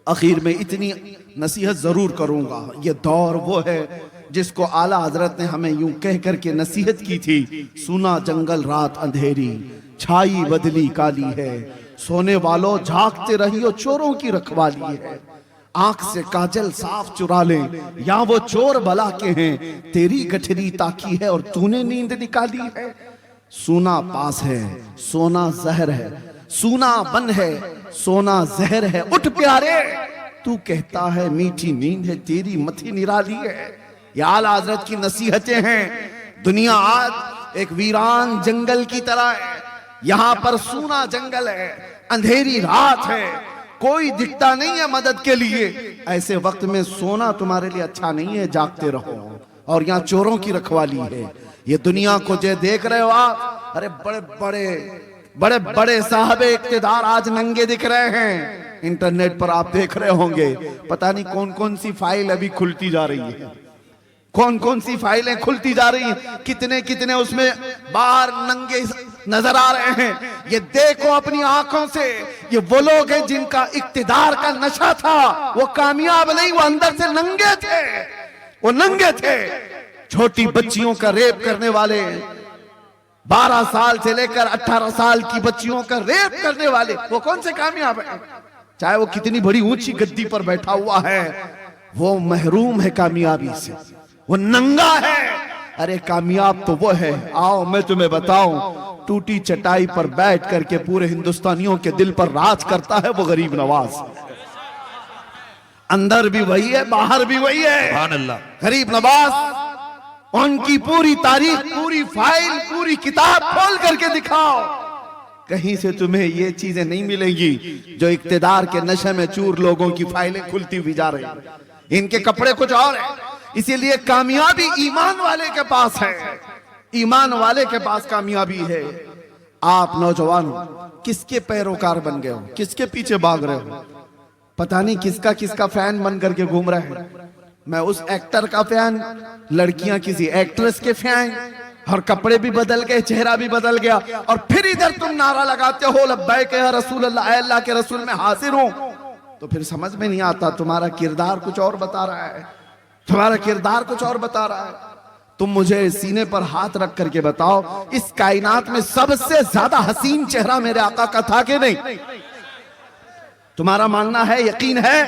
आखिर में इतनी नसीहत जरूर करूंगा। ये दौर वो है जिसको आला हजरत ने हमें यूं कह करके नसीहत की थी, सुना जंगल रात अंधेरी, छाई बदली काली है, सोने वालों जागते रहियो चोरों की रखवाली है। आंख से काजल साफ चुरा ले या वो चोर भला के हैं, तेरी गठरी ताकी है और तूने नींद निकाली है। सोना पास है, सोना जहर है, सोना बन है, सोना जहर है। उठ प्यारे, तू कहता है मीठी नींद है, तेरी मथी निराली है। ये आला हज़रत की नसीहतें हैं। दुनिया आज एक वीरान जंगल की तरह है। यहाँ पर सूना जंगल है, अंधेरी रात है, कोई दिखता नहीं है मदद के लिए। ऐसे वक्त में सोना तुम्हारे लिए अच्छा नहीं है, जागते रहो। और यहाँ चोरों की रखवाली है। ये दुनिया को जो देख रहे हो आप, अरे बड़े बड़े साहबे इक्तिदार आज नंगे दिख रहे हैं। इंटरनेट पर आप देख रहे होंगे, पता नहीं कौन कौन सी फाइल अभी खुलती जा रही है, कौन कौन सी फाइलें खुलती जा रही हैं, कितने कितने उसमें बाहर नंगे नजर आ रहे हैं। ये देखो अपनी आंखों से, ये वो लोग हैं जिनका इक्तिदार का नशा था। वो कामयाब नहीं, वो अंदर से नंगे थे, वो नंगे थे। छोटी बच्चियों का रेप करने वाले, 12 साल से लेकर 18 साल की बच्चियों का रेप करने वाले, वो कौन से कामयाब है? चाहे वो कितनी बड़ी ऊंची गद्दी पर बैठा हुआ है, वो महरूम है कामयाबी से, वो नंगा है। अरे कामयाब तो वो है, आओ मैं तुम्हें बताऊं, टूटी चटाई पर बैठ करके पूरे हिंदुस्तानियों के दिल पर राज करता है वो गरीब नवाज। अंदर भी वही है, बाहर भी वही है। सुभान अल्लाह। गरीब नवाज, उनकी पूरी तारीख, पूरी फाइल, पूरी किताब खोल करके दिखाओ। कहीं से तुम्हें ये चीजें नहीं मिलेंगी जो इक्तिदार के नशे में चूर लोगों की फाइलें खुलती हुई जा रही हैं। इनके कपड़े कुछ और हैं। इसीलिए कामयाबी ईमान वाले के पास है, ईमान वाले के पास कामयाबी है। आप नौजवान किसके पैरोकार बन गए हो, किसके पीछे भाग रहे हो? पता नहीं किसका किसका फैन बन करके घूम रहा है। मैं उस एक्टर का फैन, लड़कियां किसी एक्ट्रेस के फैन, और कपड़े भी बदल गए, चेहरा भी बदल गया, और फिर इधर तुम नारा लगाते हो लब्बैक या रसूल अल्लाह, ऐ अल्लाह के रसूल मैं हाजिर हूं। तो फिर समझ में नहीं आता, तुम्हारा किरदार कुछ और बता रहा है, तुम्हारा किरदार कुछ और बता रहा है। तुम मुझे सीने पर हाथ रख करके बताओ, इस कायनात में सबसे ज्यादा हसीन चेहरा मेरे आका का था कि नहीं? तुम्हारा मानना है, यकीन है?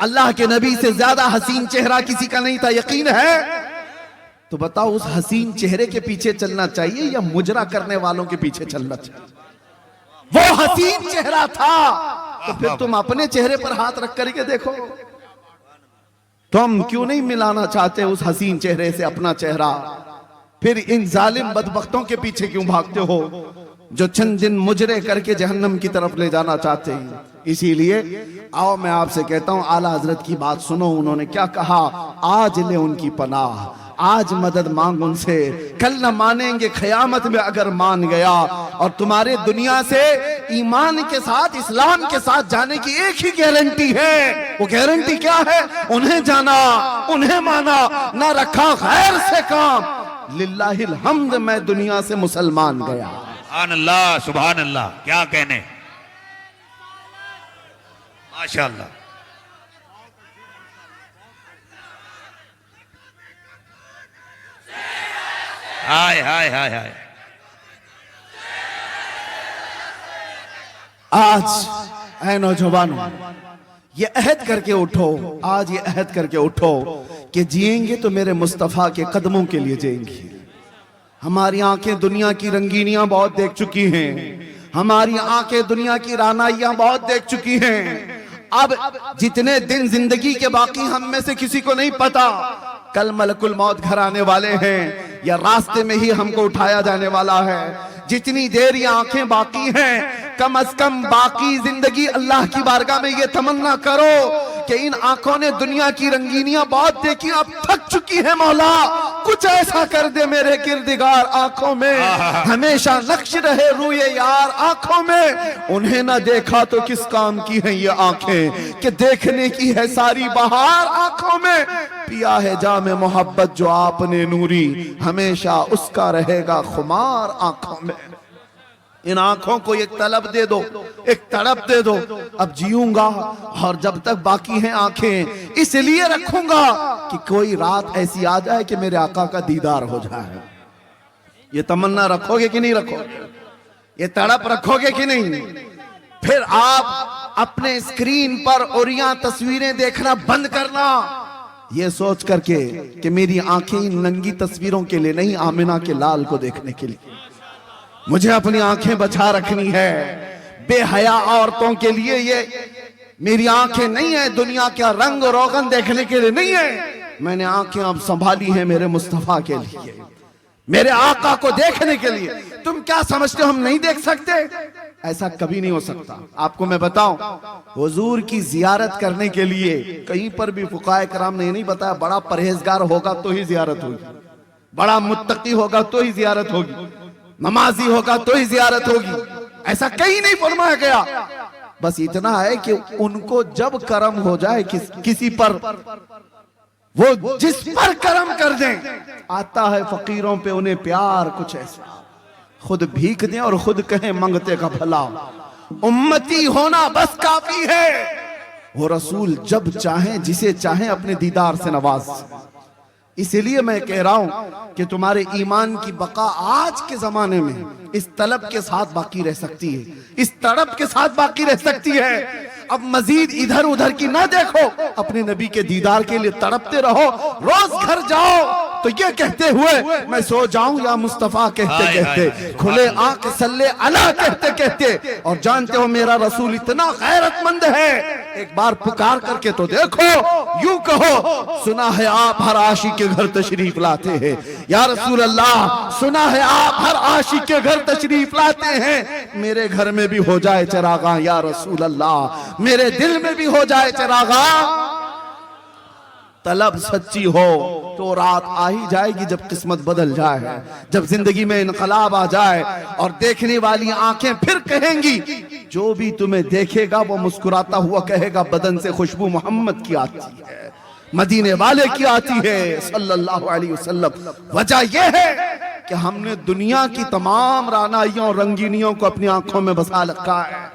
अल्लाह के नबी से ज्यादा हसीन चेहरा किसी का नहीं था, यकीन है? तो बताओ, उस हसीन चेहरे के पीछे चलना चाहिए या मुजरा करने वालों के पीछे चलना चाहिए? वो हसीन चेहरा था, तो फिर तुम अपने चेहरे पर हाथ रख करके देखो। तुम क्यों नहीं मिलाना चाहते उस हसीन चेहरे से अपना चेहरा? फिर इन जालिम बदबख्तों के पीछे क्यों भागते हो जो चंद दिन मुजरे करके जहन्नम की तरफ ले जाना चाहते हैं? इसीलिए आओ मैं आपसे कहता हूं, आला हजरत की बात सुनो। उन्होंने क्या कहा? आज ले उनकी पनाह, आज मदद मांग उनसे, कल न मानेंगे क़यामत में अगर मान गया। और तुम्हारे दुनिया से ईमान के साथ, इस्लाम के साथ जाने की एक ही गारंटी है। वो गारंटी क्या है? उन्हें जाना, उन्हें माना, ना रखा गैर से काम। लिल्लाहिल हम्द, मैं दुनिया से मुसलमान गया। सुभान अल्लाह, सुभान अल्लाह, क्या कहने, माशाअल्लाह। हाय हाय हाय हाय। आज ऐ नौजवानों, ये अहद करके उठो, आज ये अहद करके उठो कि जिएंगे तो मेरे मुस्तफा के कदमों के लिए जिएंगे। हमारी आंखें दुनिया की रंगीनियां बहुत देख चुकी हैं, हमारी आंखें दुनिया की रानाइयां बहुत देख चुकी हैं। अब जितने दिन जिंदगी के बाकी हम में से किसी को नहीं पता कल मलकुल मौत घर आने वाले हैं या रास्ते में ही हमको उठाया जाने वाला है। जितनी देर ये आंखें बाकी हैं, कम अज कम बाकी जिंदगी अल्लाह की बारगाह में ये तमन्ना करो कि इन आंखों ने दुनिया की रंगीनियां बहुत देखी, अब थक चुकी है। मौला कुछ ऐसा कर दे मेरे किरदिगार आंखों में, हमेशा नक्श रहे रूए यार आंखों में। उन्हें ना देखा तो किस काम की है ये आंखें कि देखने की है सारी बहार आंखों में। पिया है जामे मोहब्बत जो आपने नूरी, हमेशा उसका रहेगा खुमार आंखों में। इन आंखों को एक तलब दे दो, एक तड़प दे दो। अब जीऊंगा और जब तक बाकी हैं आंखें इसलिए रखूंगा कि कोई रात ऐसी आ जाए कि मेरे आका का दीदार हो जाए। ये तमन्ना रखोगे कि नहीं रखोगे? ये तड़प रखोगे कि नहीं? फिर आप अपने स्क्रीन पर उरिया तस्वीरें देखना बंद करना, ये सोच करके कि मेरी आंखें इन नंगी तस्वीरों के लिए नहीं, आमिना के लाल को देखने के लिए मुझे अपनी आंखें बचा रखनी है। बेहया औरतों के लिए ये मेरी आंखें नहीं है, दुनिया का रंग रोगन देखने के लिए नहीं है। मैंने आंखें अब संभाली हैं मेरे मुस्तफा के लिए, मेरे आका को देखने के लिए। तुम क्या समझते हो हम नहीं देख सकते? ऐसा कभी नहीं हो सकता। आपको मैं बताऊं, हुजूर की जियारत करने के लिए कहीं पर भी फुकाए कराम ने नहीं बताया बड़ा परहेजगार होगा तो ही जियारत होगी, बड़ा मुत्तकी होगा तो ही जियारत होगी, नमाजी होगा तो ही जियारत होगी। ऐसा कहीं नहीं फरमाया गया। बस इतना है कि उनको जब करम हो जाए किसी पर, वो जिस पर करम कर दें, आता है फकीरों पे उन्हें प्यार कुछ ऐसा, खुद भीख दें और खुद कहें मंगते का भला। उम्मती होना बस काफी है। वो रसूल जब चाहें जिसे चाहें अपने दीदार से नवाज। इसीलिए मैं कह रहा हूं कि तुम्हारे ईमान की बका आज के जमाने में इस तलब के साथ बाकी रह सकती है, इस तड़प के साथ बाकी रह सकती है। अब मजीद इधर उधर की ना देखो, अपने नबी के दीदार के लिए तड़पते रहो। रोज घर जाओ तो ये कहते हुए मैं सो जाऊं या मुस्तफा कहते कहते, खुले आंख सल्ले अला कहते कहते। और जानते हो मेरा रसूल इतना गैरतमंद है, एक बार पुकार करके तो देखो, यूं कहो सुना है आप हर आशिक के घर तशरीफ लाते हैं या रसूल अल्लाह, सुना है आप हर आशिक के घर तशरीफ लाते हैं। मेरे घर में भी हो जाए चिरागा या रसूल अल्लाह, मेरे दिल में भी हो जाए चिरागा। तलब सच्ची हो तो रात आ ही जाएगी जब किस्मत बदल जाए, जब जिंदगी में इनकलाब आ जाए और देखने वाली आंखें फिर कहेंगी, जो भी तुम्हें देखेगा वो मुस्कुराता हुआ कहेगा बदन से खुशबू मोहम्मद की आती है, मदीने वाले की आती है सल्लल्लाहु अलैहि वसल्लम। वजह यह है कि हमने दुनिया की तमाम रानाइयों और रंगीनियों को अपनी आंखों में बसा रखा है।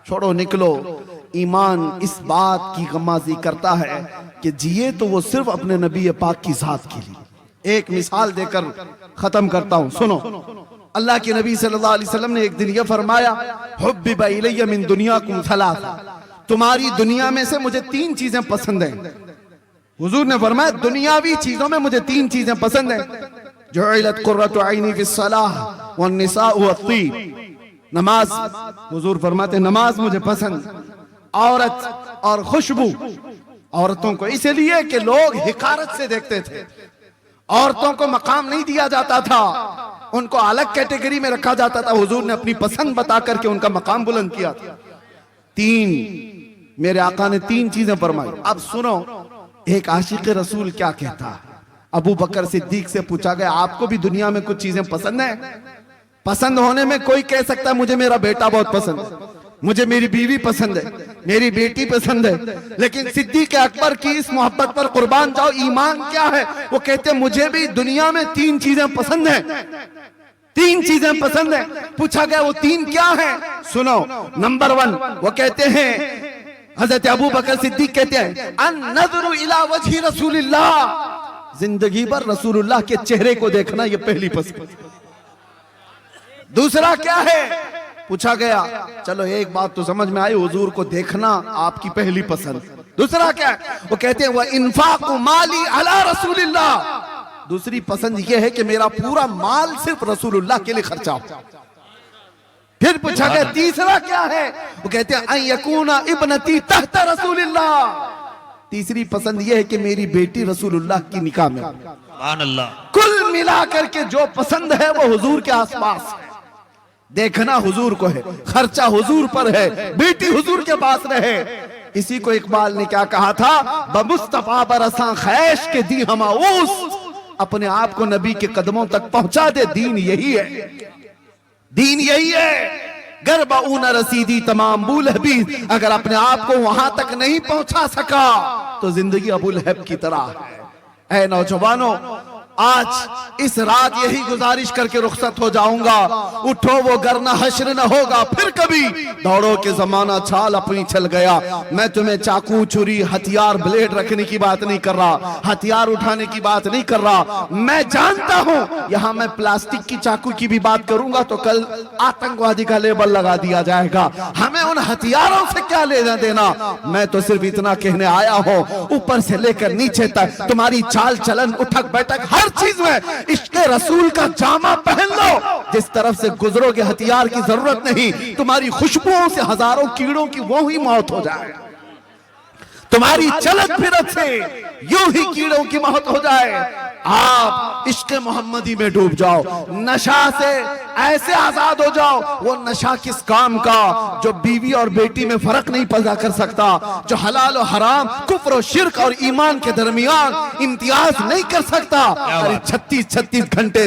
छोड़ो निकलो, ईमान इस बात की गमाजी करता है कि जिए तो वो सिर्फ अपने नबी पाक की जात के लिए। एक मिसाल देकर खत्म करता हूं, सुनो। अल्लाह के नबी सल्लल्लाहु अलैहि वसल्लम ने एक दिन यह फरमाया, हुब्बिबा इलैया मिन दुनियाकुम सलासा, तुम्हारी दुनिया में से मुझे 3 चीजें पसंद हैं। हुजूर ने फरमाया दुनियावी चीजों में मुझे 3 चीजें पसंद हैं। जुइलत कुर्रतु ऐनी फिस्सलाह वन निसाउ वत्तीब, नमाज, हुजूर फरमाते नमाज मुझे पसंद, औरत और खुशबू। औरतों को इसलिए कि लोग हिकारत से देखते थे, औरतों को मकाम नहीं दिया जाता था, उनको अलग कैटेगरी में रखा जाता था। हुजूर ने अपनी पसंद बता करके उनका मकाम बुलंद किया था। 3 मेरे आका ने 3 चीजें फरमाई। अब सुनो, एक आशिक रसूल क्या कहता है। अबू बकर सिद्दीक से पूछा गया, आपको भी दुनिया में कुछ चीजें पसंद है? पसंद होने में कोई कह सकता है मुझे मेरा बेटा बहुत पसंद है, मुझे मेरी बीवी पसंद है, मेरी बेटी पसंद है, लेकिन सिद्दीक अकबर की इस मोहब्बत पर कुर्बान जाओ, ईमान क्या है? वो कहते मुझे भी दुनिया में 3 चीजें पसंद है, 3 चीजें पसंद है। पूछा गया वो 3 क्या है? सुनो, नंबर 1 वो कहते हैं, हजरत अबू बकर सिद्दीक कहते हैं, अन नज़रु इला वजहि रसूलिल्लाह, जिंदगी भर रसूलुल्लाह के चेहरे को देखना, ये पहली पसंद। दूसरा क्या है? पूछा गया, चलो एक बात तो समझ में आई, हुजूर को देखना आपकी पहली पसंद। दूसरा क्या है? वो कहते हैं वह इन्फाकु माली अला रसूलिल्लाह, दूसरी पसंद ये है कि मेरा पूरा माल सिर्फ रसूलुल्लाह के लिए खर्चा हो। फिर पूछा गया तीसरा क्या है? वो कहते हैं अन यकूना इब्नती तहत रसूलिल्लाह, तीसरी पसंद ये है कि मेरी बेटी रसूलुल्लाह की निकाह में। सुभान अल्लाह। कुल मिलाकर के जो पसंद है वो हुजूर के आसपास है, देखना हुजूर को है, खर्चा हुजूर पर है, बेटी हुजूर के पास रहे। इसी को इकबाल ने क्या कहा था, बमुस्तफा बरसा खैश के दी हमाऊस, अपने आप को नबी के कदमों तक पहुंचा दे। दीन यही है, दीन यही है। गरबाऊन रसीदी तमाम अबू लहब, अगर अपने आप को वहां तक नहीं पहुंचा सका तो जिंदगी अबू लहब की तरह है। ऐ नौजवानों, आज इस रात यही गुजारिश करके रुखसत हो जाऊंगा, उठो वो गरना हश्र न होगा फिर कभी, दौड़ो के जमाना छाल अपनी चल गया। मैं तुम्हें चाकू छुरी हथियार ब्लेड रखने की बात नहीं कर रहा, हथियार उठाने की बात नहीं कर रहा। मैं जानता हूं यहां मैं प्लास्टिक की चाकू की भी बात करूंगा तो कल आतंकवादी का लेबल लगा दिया जाएगा। हमें उन हथियारों से क्या लेना देना। मैं तो सिर्फ इतना कहने आया हूं, ऊपर से लेकर नीचे तक तुम्हारी चाल चलन उठक बैठक हर चीज में इश्क़ रसूल का जामा पहन लो। जिस तरफ से गुजरोगे हथियार की जरूरत नहीं, तुम्हारी खुशबुओं से हजारों कीड़ों की वो ही मौत हो जाए, तुम्हारी चलत फिरत से यूं ही कीड़ों की मौत हो जाए। आप इश्क़ मोहम्मदी में डूब जाओ, नशा से ऐसे आजाद हो जाओ। वो नशा किस काम का जो बीवी और बेटी में फर्क नहीं पैदा कर सकता, जो हलाल और हराम, कुफ्र और शिर्क और ईमान के दरमियान इम्तियाज नहीं कर सकता। अरे 36 घंटे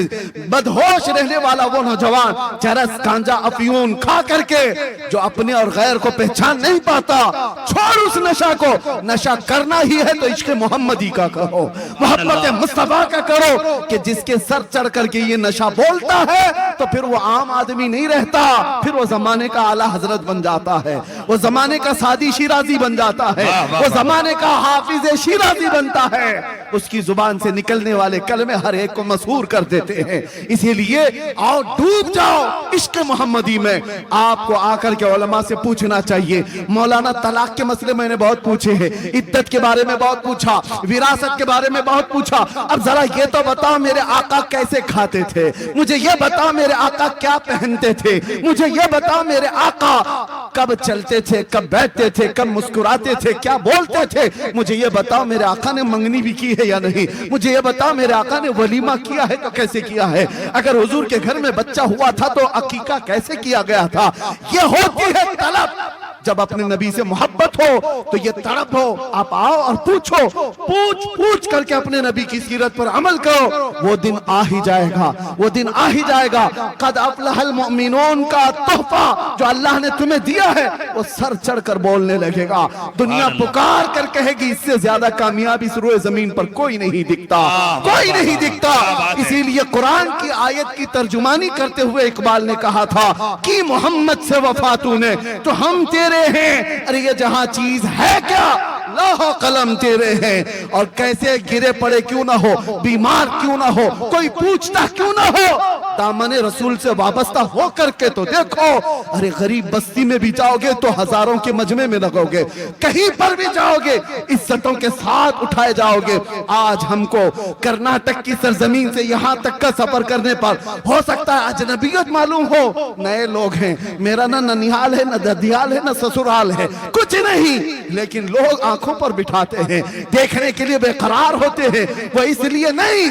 बदहोश रहने वाला वो नौजवान चरस गांजा अफीम खा करके जो अपने और गैर को पहचान नहीं पाता, छोड़ उस नशा को। नशा करना ही है तो इश्क़ मोहम्मदी का करो, मोहब्बत मुस्तफा का करो, कि जिसके सर चढ़ करके ये नशा बोलता है तो फिर वो आम आदमी नहीं रहता, फिर वो जमाने का आला हजरत बन जाता है, वो जमाने का सादी शिराजी बन जाता है, वो जमाने का हाफिज शिराजी बनता है। उसकी जुबान से निकलने वाले कलमे हर एक को मशहूर कर देते हैं। इसीलिए आओ डूब जाओ इश्क़ मोहम्मदी में। आपको आकर के उलमा से पूछना चाहिए। मौलाना तलाक के मसले मैंने बहुत पूछे हैं, इद्दत के बारे में बहुत पूछा, विरासत के बारे में बहुत पूछा। अब जरा ये तो बताओ मेरे आका कैसे खाते थे, मुझे ये बताओ मेरे आका आका क्या पहनते थे, मुझे ये बताओ मेरे आका कब चलते थे, कब बैठते थे, कब मुस्कुराते थे, क्या बोलते थे। मुझे ये बताओ मेरे आका ने मंगनी भी की है या नहीं। मुझे ये बताओ मेरे आका ने वलीमा किया है तो कैसे किया है। अगर हुजूर के घर में बच्चा हुआ था तो अकीका कैसे किया गया था। ये होती है तलब। जब अपने नबी से मोहब्बत हो तो ये तड़प हो, आप आओ और पूछो, पूछ पूछ करके अपने नबी की सीरत पर अमल करो। वो दिन आ ही जाएगा, वो दिन आ ही जाएगा। कद अफलहल मुमिनून का तोहफा जो अल्लाह ने तुम्हें दिया है वो सर चढ़कर बोलने लगेगा। दुनिया पुकार कर कहेगी इससे ज्यादा कामयाबी इस रोए जमीन पर कोई नहीं दिखता, कोई नहीं दिखता। इसीलिए कुरान की आयत की तर्जुमानी करते हुए इकबाल ने कहा था कि मोहम्मद से वफा तूने तो हम तेरे हैं। अरे ये जहां चीज है क्या, लौह कलम तेरे हैं। और कैसे गिरे पड़े क्यों ना हो, बीमार क्यों ना हो, कोई पूछता क्यों ना हो, दामने रसूल से वाबस्ता हो करके तो देखो। अरे गरीब बस्ती में भी जाओगे तो हजारों के मजमे में लगोगे, कहीं पर भी जाओगे इज्जतों के साथ उठाए जाओगे। आज हमको कर्नाटक की सरजमीन से यहाँ तक का सफर करने पर हो सकता है अजनबियत मालूम हो, नए लोग हैं, मेरा ना ननिहाल है, ना ददियाल है, ना ससुराल है, कुछ नहीं, लेकिन लोग आंखों पर बिठाते हैं, देखने के लिए बेकरार होते हैं। वो इसलिए नहीं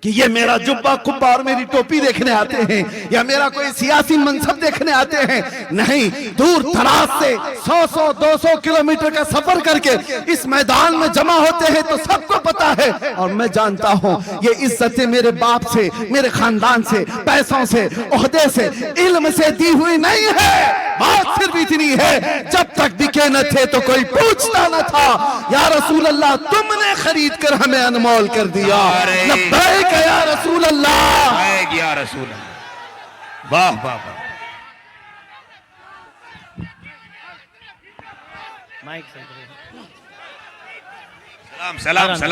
कि ये मेरा जुब्बा कुब्बा और मेरी टोपी देखने आते हैं या मेरा कोई सियासी मनसब देखने आते हैं, नहीं, दूर दराज से 100-200 किलोमीटर का सफर करके इस मैदान में जमा होते हैं तो सबको पता है। और मैं जानता हूं ये इज्जतें मेरे बाप से, मेरे खानदान से, पैसों से, ओहदे से, इल्म से दी हुई नहीं है। बात सिर्फ इतनी है, जब तक बिके न थे तो कोई पूछता न था। या रसूल अल्लाह तुमने खरीद कर हमें अनमोल कर दिया, लब्बैक या रसूल अल्लाह, या रसूल अल्लाह। वाह वाह वाह। सलाम सलाम सलाम।